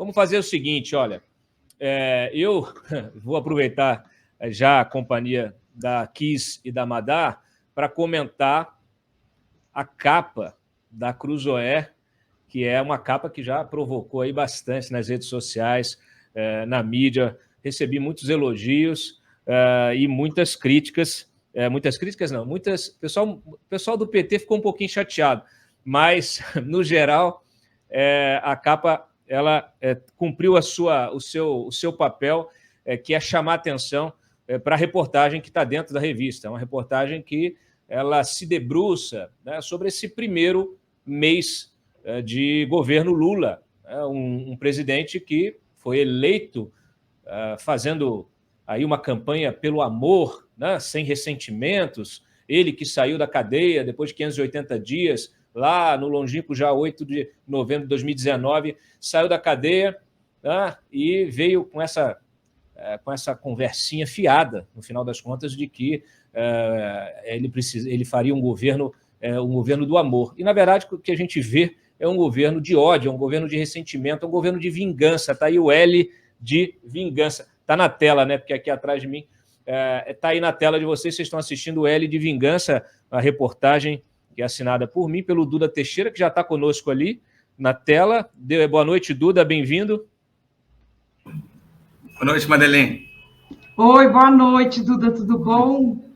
Vamos fazer o seguinte, olha, eu vou aproveitar já a companhia da Kiss e da Madar para comentar a capa da Cruzoé, que é uma capa que já provocou aí bastante nas redes sociais, na mídia. Recebi muitos elogios e muitas críticas. Muitas críticas não, o pessoal do PT ficou um pouquinho chateado, mas, no geral, a capa ela cumpriu o seu papel, que é chamar atenção para a reportagem que está dentro da revista. É uma reportagem que ela se debruça, né, sobre esse primeiro mês de governo Lula, um presidente que foi eleito fazendo aí uma campanha pelo amor, né, sem ressentimentos. Ele que saiu da cadeia depois de 580 dias, lá no longínquo já 8 de novembro de 2019, saiu da cadeia, né, e veio com essa conversinha fiada, no final das contas, de que ele faria um governo do amor. E, na verdade, o que a gente vê é um governo de ódio, é um governo de ressentimento, é um governo de vingança. Está aí o L de vingança. Está na tela, né? Porque aqui atrás de mim está aí na tela de vocês estão assistindo o L de vingança, a reportagem que é assinada por mim, pelo Duda Teixeira, que já está conosco ali na tela. Boa noite, Duda, bem-vindo. Boa noite, Madeleine. Oi, boa noite, Duda, tudo bom?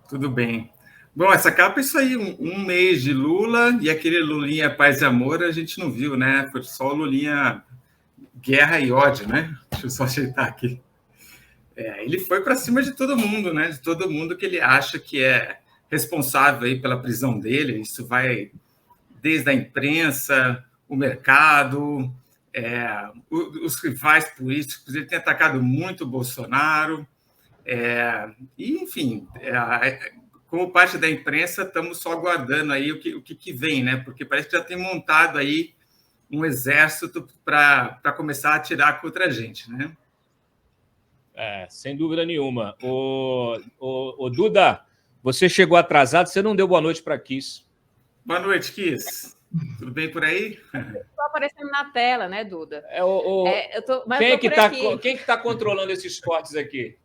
Tudo bem. Bom, essa capa é isso aí, um mês de Lula, e aquele Lulinha paz e amor a gente não viu, né? Foi só o Lulinha guerra e ódio, né? Deixa eu só ajeitar aqui. Ele foi para cima de todo mundo, né? De todo mundo que ele acha que é responsável aí pela prisão dele. Isso vai desde a imprensa, o mercado, os rivais políticos. Ele tem atacado muito o Bolsonaro. E, enfim, como parte da imprensa, estamos só aguardando aí o que vem, né? Porque parece que já tem montado aí um exército para começar a atirar contra a gente, né? Sem dúvida nenhuma. O Duda, você chegou atrasado, você não deu boa noite para a Kiss. Boa noite, Kiss. Tudo bem por aí? Estou aparecendo na tela, né, Duda? Quem que está controlando esses cortes aqui?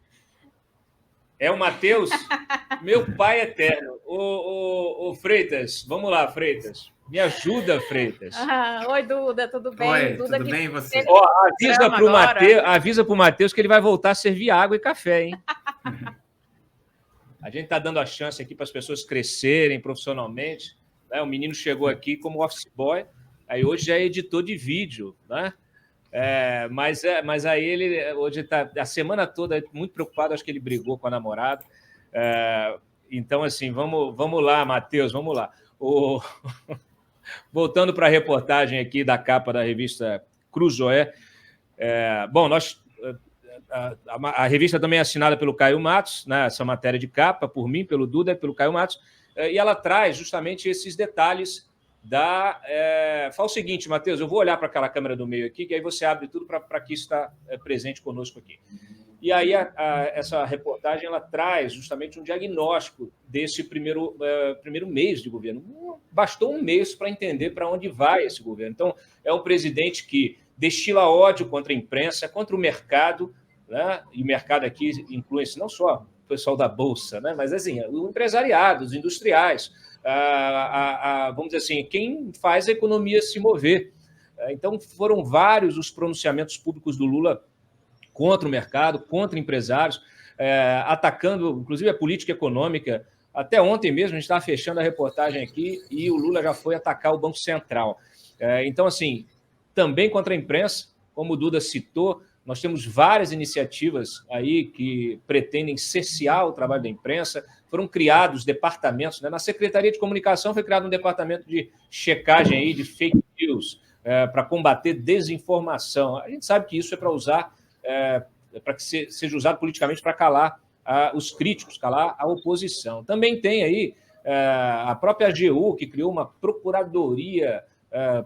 É o Matheus? Meu pai eterno. O Freitas, vamos lá, Freitas. Me ajuda, Freitas. Oi, Duda, tudo bem? Oi, Duda, tudo bem você? Avisa para o Matheus que ele vai voltar a servir água e café, hein? A gente está dando a chance aqui para as pessoas crescerem profissionalmente, né? O menino chegou aqui como office boy, aí hoje já é editor de vídeo, né? Mas aí ele hoje está a semana toda muito preocupado, acho que ele brigou com a namorada. Então, assim, vamos lá, Matheus, vamos lá. Voltando para a reportagem aqui da capa da revista Cruzoé. Bom, a revista também é assinada pelo Caio Matos, né, essa matéria de capa, por mim, pelo Duda e pelo Caio Matos, e ela traz justamente esses detalhes fala o seguinte, Matheus, eu vou olhar para aquela câmera do meio aqui, que aí você abre tudo para que está presente conosco aqui. E aí essa reportagem ela traz justamente um diagnóstico desse primeiro mês de governo. Bastou um mês para entender para onde vai esse governo. Então, é um presidente que destila ódio contra a imprensa, contra o mercado, né? E o mercado aqui inclui não só o pessoal da Bolsa, né? Mas assim, o empresariado, os industriais, vamos dizer assim, quem faz a economia se mover. Então, foram vários os pronunciamentos públicos do Lula contra o mercado, contra empresários, atacando, inclusive, a política econômica. Até ontem mesmo, a gente estava fechando a reportagem aqui e o Lula já foi atacar o Banco Central. Então, assim, também contra a imprensa, como o Duda citou, nós temos várias iniciativas aí que pretendem cercear o trabalho da imprensa. Foram criados departamentos, né? Na Secretaria de Comunicação foi criado um departamento de checagem aí de fake news, para combater desinformação. A gente sabe que isso é para usar, para que seja usado politicamente para calar os críticos, calar a oposição. Também tem aí a própria AGU, que criou uma procuradoria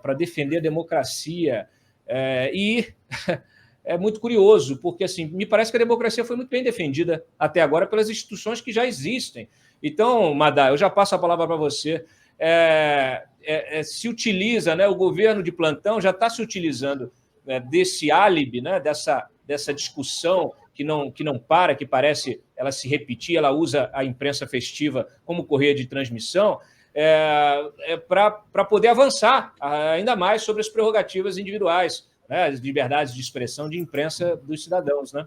para defender a democracia. E é muito curioso, porque assim, me parece que a democracia foi muito bem defendida até agora pelas instituições que já existem. Então, Madá, eu já passo a palavra para você. Se utiliza, né, o governo de plantão já está se utilizando desse álibi, né, dessa discussão que não para, que parece ela se repetir, ela usa a imprensa festiva como correia de transmissão, para poder avançar ainda mais sobre as prerrogativas individuais, né, as liberdades de expressão de imprensa dos cidadãos, né?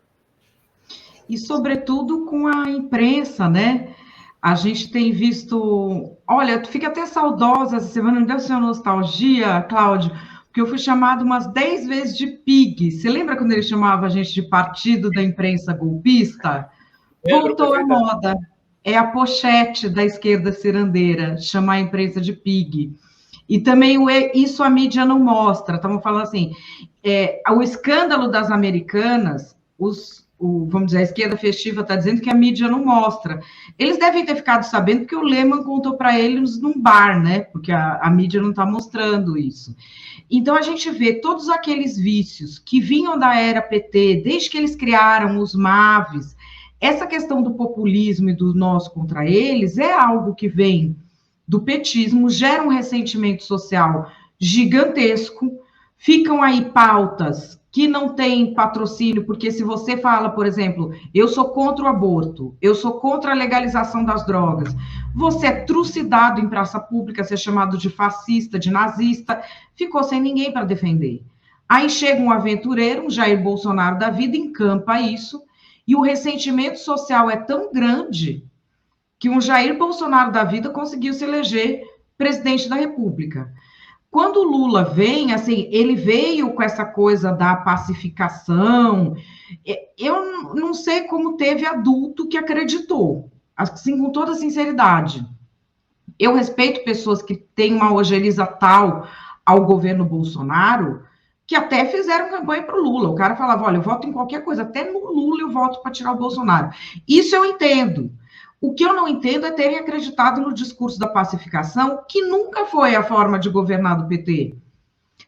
E, sobretudo, com a imprensa, né? A gente tem visto... Olha, tu fica até saudosa essa semana, não deve ser uma nostalgia, Cláudio, porque eu fui chamado umas 10 vezes de PIG. Você lembra quando ele chamava a gente de Partido da Imprensa Golpista? Voltou à moda. É a pochete da esquerda cirandeira, chamar a imprensa de PIG. E também isso a mídia não mostra. Estamos falando assim, o escândalo das americanas, vamos dizer, a esquerda festiva está dizendo que a mídia não mostra. Eles devem ter ficado sabendo porque o Lehman contou para eles num bar, né? Porque a mídia não está mostrando isso. Então, a gente vê todos aqueles vícios que vinham da era PT, desde que eles criaram os MAVs, essa questão do populismo e do nós contra eles é algo que vem do petismo, gera um ressentimento social gigantesco, ficam aí pautas que não têm patrocínio, porque se você fala, por exemplo, eu sou contra o aborto, eu sou contra a legalização das drogas, você é trucidado em praça pública, ser chamado de fascista, de nazista, ficou sem ninguém para defender. Aí chega um aventureiro, um Jair Bolsonaro da vida, encampa isso, e o ressentimento social é tão grande que um Jair Bolsonaro da vida conseguiu se eleger presidente da República. Quando o Lula vem, assim, ele veio com essa coisa da pacificação. Eu não sei como teve adulto que acreditou, assim, com toda sinceridade. Eu respeito pessoas que têm uma ojeriza tal ao governo Bolsonaro, que até fizeram campanha para o Lula. O cara falava, olha, eu voto em qualquer coisa, até no Lula eu voto para tirar o Bolsonaro. Isso eu entendo. O que eu não entendo é terem acreditado no discurso da pacificação, que nunca foi a forma de governar do PT.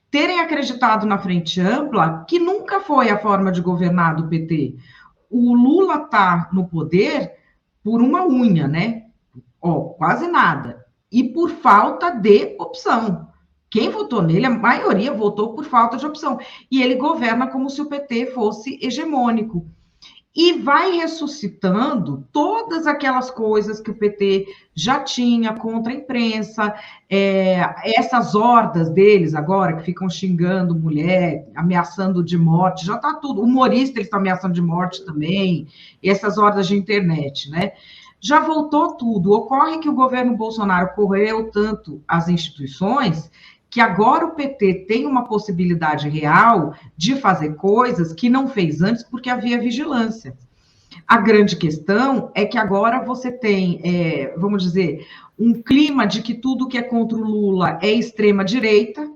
Terem acreditado na frente ampla, que nunca foi a forma de governar do PT. O Lula está no poder por uma unha, né? Quase nada. E por falta de opção. Quem votou nele, a maioria votou por falta de opção. E ele governa como se o PT fosse hegemônico. E vai ressuscitando todas aquelas coisas que o PT já tinha contra a imprensa, essas hordas deles agora, que ficam xingando mulher, ameaçando de morte, já está tudo. Humorista eles estão ameaçando de morte também, e essas hordas de internet, né? Já voltou tudo. Ocorre que o governo Bolsonaro correu tanto as instituições que agora o PT tem uma possibilidade real de fazer coisas que não fez antes porque havia vigilância. A grande questão é que agora você tem, vamos dizer, um clima de que tudo que é contra o Lula é extrema-direita.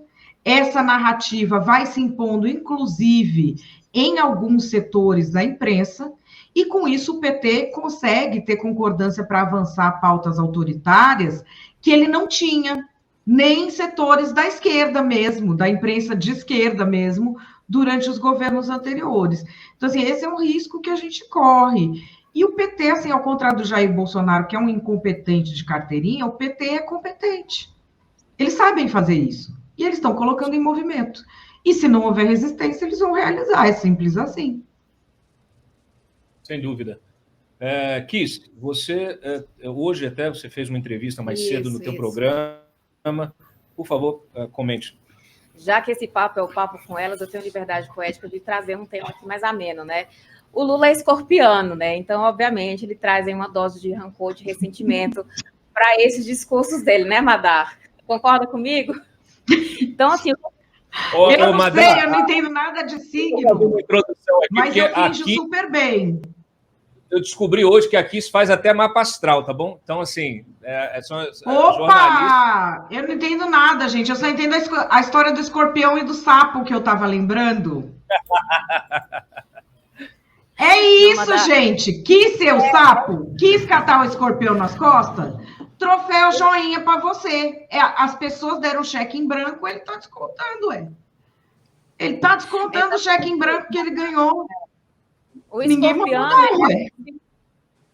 Essa narrativa vai se impondo, inclusive, em alguns setores da imprensa, e com isso o PT consegue ter concordância para avançar pautas autoritárias que ele não tinha, nem em setores da esquerda mesmo, da imprensa de esquerda mesmo, durante os governos anteriores. Então, assim, esse é um risco que a gente corre. E o PT, assim, ao contrário do Jair Bolsonaro, que é um incompetente de carteirinha, o PT é competente. Eles sabem fazer isso. E eles estão colocando em movimento. E se não houver resistência, eles vão realizar. É simples assim. Sem dúvida. Kiss, você, hoje até você fez uma entrevista mais cedo no teu programa. Por favor, comente. Já que esse papo é o papo com elas, eu tenho liberdade poética de trazer um tema aqui mais ameno, né? O Lula é escorpiano, né? Então, obviamente, ele traz aí uma dose de rancor, de ressentimento para esses discursos dele, né, Madar? Concorda comigo? Então, assim... eu não sei, eu não entendo nada de signo, mas eu finjo super bem. Eu descobri hoje que aqui se faz até mapa astral, tá bom? Então, assim, jornalistas... Eu não entendo nada, gente. Eu só entendo a história do escorpião e do sapo que eu tava lembrando. É isso, gente. Quis ser o sapo? Quis catar o escorpião nas costas? Troféu joinha para você. As pessoas deram cheque em branco, ele tá descontando, Ele tá descontando o cheque em branco que ele ganhou. O escorpiano,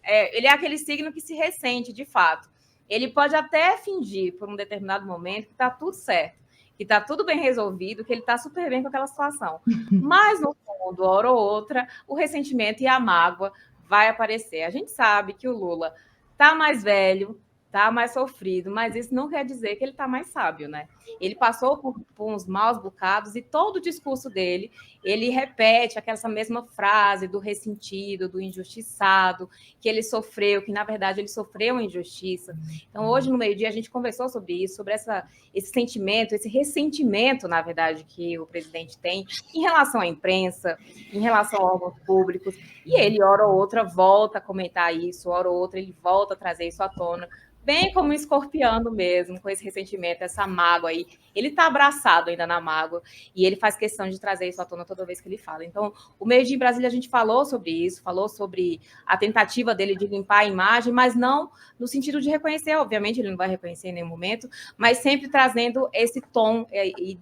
ele é aquele signo que se ressente, de fato. Ele pode até fingir, por um determinado momento, que está tudo certo, que está tudo bem resolvido, que ele está super bem com aquela situação. Mas, no fundo, hora ou outra, o ressentimento e a mágoa vai aparecer. A gente sabe que o Lula está mais velho, está mais sofrido, mas isso não quer dizer que ele está mais sábio, né? Ele passou por uns maus bocados e todo o discurso dele, ele repete essa mesma frase do ressentido, do injustiçado, que ele sofreu, que na verdade ele sofreu uma injustiça. Então hoje no meio-dia a gente conversou sobre isso, sobre esse sentimento, esse ressentimento, na verdade, que o presidente tem em relação à imprensa, em relação a órgãos públicos, e ele, hora ou outra, volta a comentar isso, hora ou outra ele volta a trazer isso à tona, bem como um escorpiano mesmo, com esse ressentimento, essa mágoa aí. Ele está abraçado ainda na mágoa e ele faz questão de trazer isso à tona toda vez que ele fala. Então, o Meio Dia em Brasília, a gente falou sobre isso, falou sobre a tentativa dele de limpar a imagem, mas não no sentido de reconhecer, obviamente ele não vai reconhecer em nenhum momento, mas sempre trazendo esse tom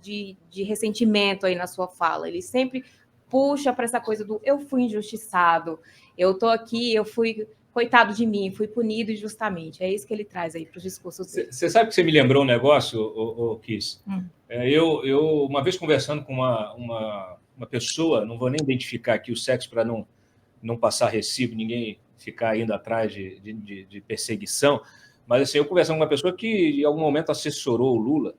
de ressentimento aí na sua fala. Ele sempre puxa para essa coisa do eu fui injustiçado, eu estou aqui, eu fui... Coitado de mim, fui punido injustamente. É isso que ele traz aí para os discursos dele. Você sabe que você me lembrou um negócio, Kiss? Eu, uma vez conversando com uma pessoa, não vou nem identificar aqui o sexo para não passar recibo, ninguém ficar indo atrás de perseguição, mas assim, eu conversando com uma pessoa que em algum momento assessorou o Lula,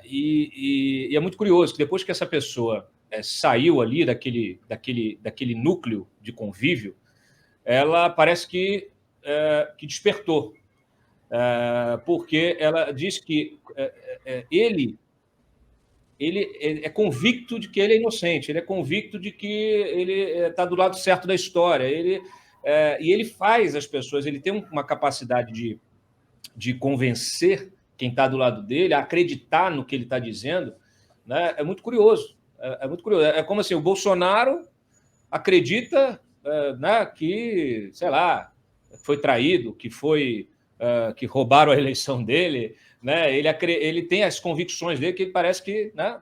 e é muito curioso que depois que essa pessoa saiu ali daquele núcleo de convívio, ela parece que despertou, porque ela diz que ele é convicto de que ele é inocente, ele é convicto de que ele está do lado certo da história, e ele faz as pessoas, ele tem uma capacidade de convencer quem está do lado dele a acreditar no que ele está dizendo, né? É muito curioso, é como assim, o Bolsonaro acredita... né, que, sei lá, foi traído, que roubaram a eleição dele, né? Ele tem as convicções dele, que ele parece que, né,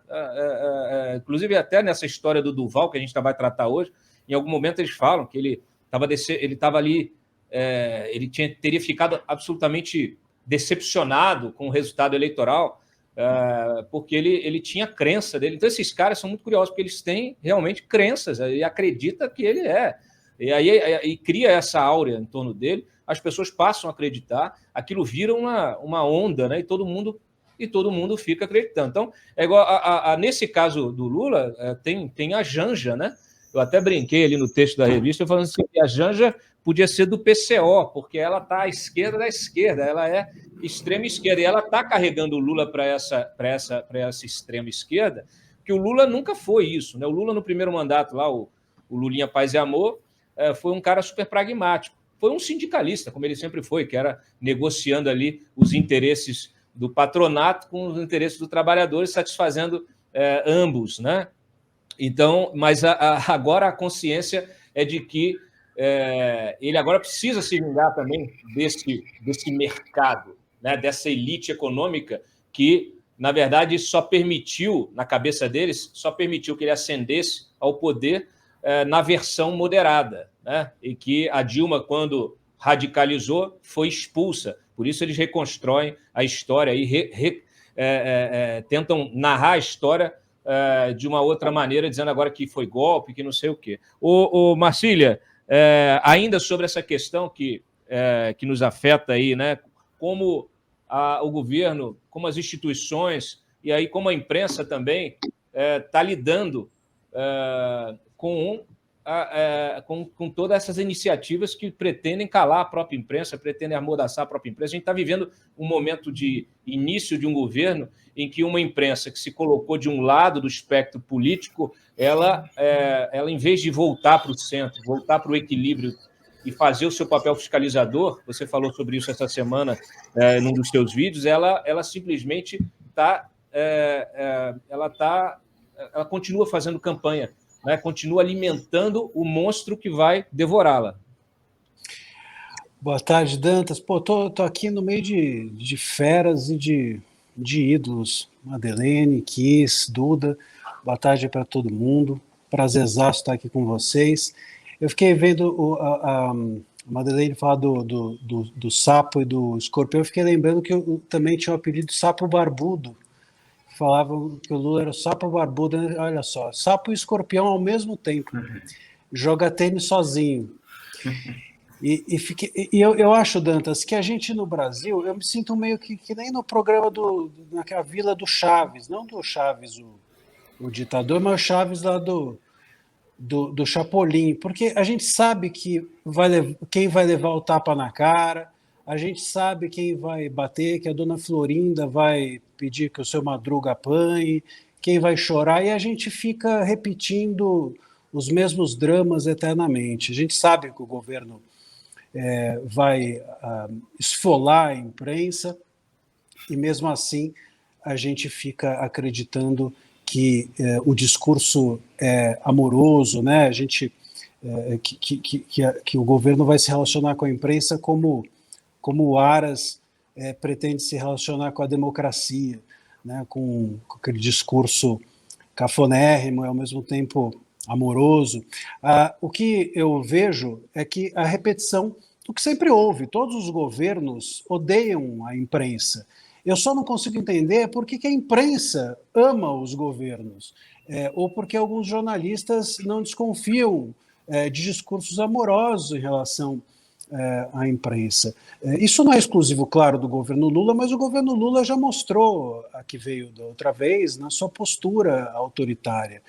inclusive até nessa história do Duval, que a gente vai tratar hoje, em algum momento eles falam que ele estava ali, ele teria ficado absolutamente decepcionado com o resultado eleitoral, porque ele tinha crença dele. Então, esses caras são muito curiosos, porque eles têm realmente crenças e acreditam que ele é. E cria essa áurea em torno dele, as pessoas passam a acreditar, aquilo vira uma onda, né? E todo mundo fica acreditando. Então, é igual nesse caso do Lula, tem a Janja, né? Eu até brinquei ali no texto da revista, falando assim, que a Janja podia ser do PCO, porque ela está à esquerda da esquerda, ela é extrema esquerda, e ela está carregando o Lula para essa extrema esquerda, que o Lula nunca foi isso, né? O Lula, no primeiro mandato lá, o Lulinha Paz e Amor, foi um cara super pragmático. Foi um sindicalista, como ele sempre foi, que era negociando ali os interesses do patronato com os interesses dos trabalhadores, satisfazendo ambos, né? Então, mas agora a consciência é de que ele agora precisa se vingar também desse mercado, né? Dessa elite econômica que, na verdade, só permitiu, na cabeça deles, que ele ascendesse ao poder na versão moderada, né? E que a Dilma, quando radicalizou, foi expulsa. Por isso eles reconstroem a história e tentam narrar a história de uma outra maneira, dizendo agora que foi golpe, que não sei o quê. Marcília, ainda sobre essa questão que nos afeta aí, né? Como o governo, como as instituições e aí como a imprensa também está lidando com todas essas iniciativas que pretendem calar a própria imprensa, pretendem amordaçar a própria imprensa. A gente está vivendo um momento de início de um governo em que uma imprensa que se colocou de um lado do espectro político, ela em vez de voltar para o centro, voltar para o equilíbrio e fazer o seu papel fiscalizador, você falou sobre isso essa semana num dos seus vídeos, ela simplesmente ela continua fazendo campanha, né? Continua alimentando o monstro que vai devorá-la. Boa tarde, Dantas. Pô, tô aqui no meio de feras e de ídolos. Madeleine, Kiss, Duda. Boa tarde para todo mundo. Prazerzaço estar aqui com vocês. Eu fiquei vendo a Madeleine falar do sapo e do escorpião. Eu fiquei lembrando que eu também tinha o apelido Sapo Barbudo. falavam que o Lula era o sapo barbudo, né? Olha só, sapo e escorpião ao mesmo tempo, joga tênis sozinho. E eu acho, Dantas, que a gente no Brasil, eu me sinto meio que nem no programa naquela Vila do Chaves, não do Chaves, o ditador, mas o Chaves lá do Chapolin, porque a gente sabe que quem vai levar o tapa na cara, a gente sabe quem vai bater, que a dona Florinda vai pedir que o seu Madruga apanhe, quem vai chorar, e a gente fica repetindo os mesmos dramas eternamente. A gente sabe que o governo vai esfolar a imprensa, e mesmo assim a gente fica acreditando que o discurso é amoroso, né? A gente que o governo vai se relacionar com a imprensa como o Aras pretende se relacionar com a democracia, né? Com aquele discurso cafonérrimo e ao mesmo tempo amoroso. O que eu vejo é que a repetição do que sempre houve, todos os governos odeiam a imprensa. Eu só não consigo entender por que a imprensa ama os governos, ou porque alguns jornalistas não desconfiam de discursos amorosos em relação à imprensa. Isso não é exclusivo, claro, do governo Lula, mas o governo Lula já mostrou, a que veio da outra vez, na sua postura autoritária.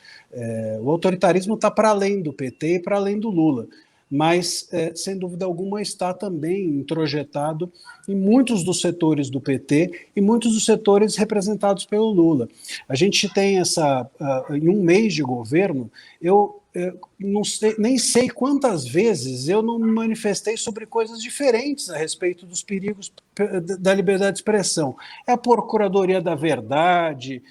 O autoritarismo está para além do PT e para além do Lula, mas, sem dúvida alguma, está também introjetado em muitos dos setores do PT e muitos dos setores representados pelo Lula. A gente tem em um mês de governo, eu não sei, nem sei quantas vezes eu não me manifestei sobre coisas diferentes a respeito dos perigos da liberdade de expressão. É a Procuradoria da Verdade,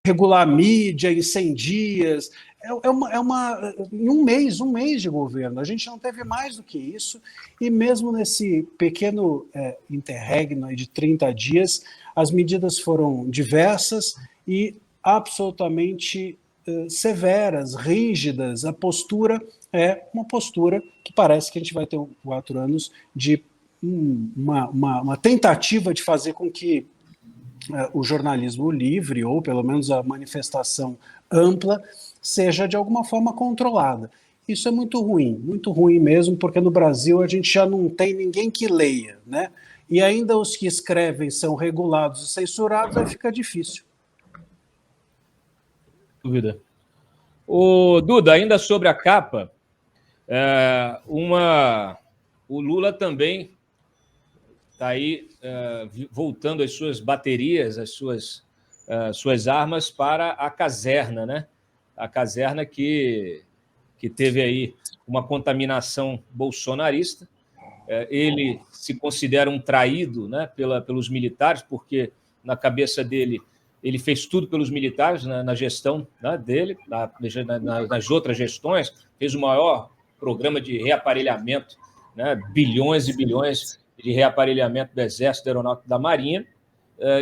regular a mídia em 100 dias, em um mês de governo. A gente não teve mais do que isso, e mesmo nesse pequeno interregno de 30 dias, as medidas foram diversas e absolutamente severas, rígidas. A postura é uma postura que parece que a gente vai ter 4 anos de uma tentativa de fazer com que o jornalismo livre, ou pelo menos a manifestação ampla, seja de alguma forma controlada. Isso é muito ruim mesmo, porque no Brasil a gente já não tem ninguém que leia, né? E ainda os que escrevem são regulados e censurados, aí fica difícil. Dúvida. O Duda, ainda sobre a capa, o Lula também está aí voltando as suas baterias, as suas armas para a caserna, né? A caserna que teve aí uma contaminação bolsonarista. Ele se considera um traído, né, pelos militares, porque na cabeça dele ele fez tudo pelos militares na gestão, né, dele, nas outras gestões, fez o maior programa de reaparelhamento, né, bilhões e bilhões de reaparelhamento do Exército, da Aeronáutica, da Marinha,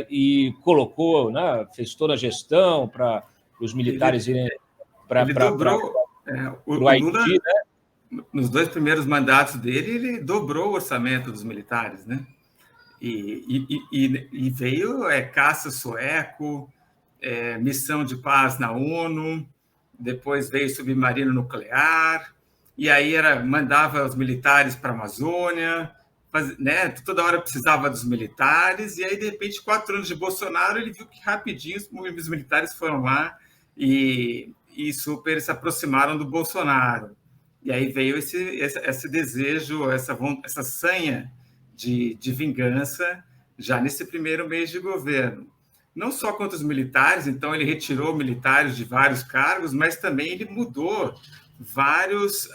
e colocou, né, fez toda a gestão para os militares irem para o Haiti, Lula, né? Nos 2 primeiros mandatos dele, ele dobrou o orçamento dos militares, né? E veio caça sueco, missão de paz na ONU, depois veio submarino nuclear, e aí mandava os militares para a Amazônia, né? Toda hora precisava dos militares, e aí, de repente, 4 anos de Bolsonaro, ele viu que rapidinho os militares foram lá e super se aproximaram do Bolsonaro. E aí veio esse desejo, essa sanha de vingança já nesse primeiro mês de governo. Não só contra os militares, então ele retirou militares de vários cargos, mas também ele mudou vários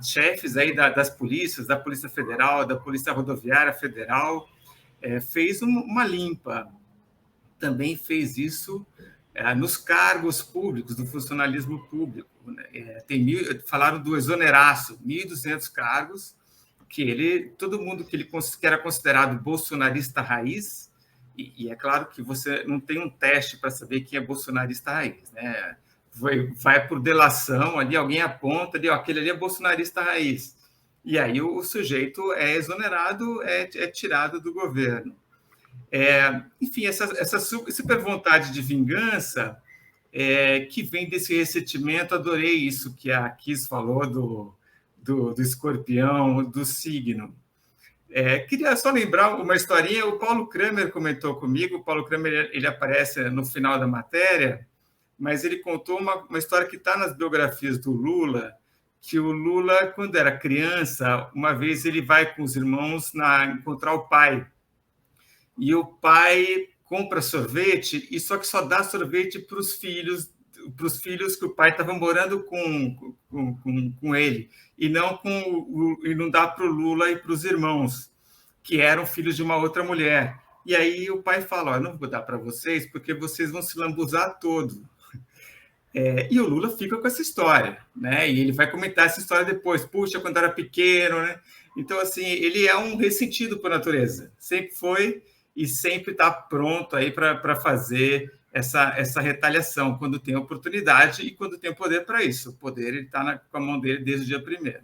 chefes aí das polícias, da Polícia Federal, da Polícia Rodoviária Federal, fez uma limpa. Também fez isso nos cargos públicos, do funcionalismo público. Falaram do exoneraço, 1.200 cargos, todo mundo que era considerado bolsonarista raiz, e é claro que você não tem um teste para saber quem é bolsonarista raiz, né? Vai por delação, ali alguém aponta, aquele ali é bolsonarista raiz, e aí o sujeito é exonerado, é tirado do governo. Enfim, essa super vontade de vingança que vem desse ressentimento. Adorei isso que a Kiss falou do escorpião, do signo. Queria só lembrar uma historinha. O Paulo Kramer comentou comigo. O Paulo Kramer ele aparece no final da matéria, mas ele contou uma história que está nas biografias do Lula, que o Lula, quando era criança, uma vez ele vai com os irmãos encontrar o pai. E o pai compra sorvete, e só que só dá sorvete para os filhos que o pai estava morando com ele, e não dá para o Lula e para os irmãos, que eram filhos de uma outra mulher. E aí o pai fala: não vou dar para vocês, porque vocês vão se lambuzar todo. E o Lula fica com essa história, né? E ele vai comentar essa história depois. Puxa, quando era pequeno, né? Então, assim, ele é um ressentido por natureza. Sempre foi e sempre está pronto aí para fazer essa retaliação quando tem oportunidade e quando tem o poder para isso. O poder está com a mão dele desde o dia primeiro.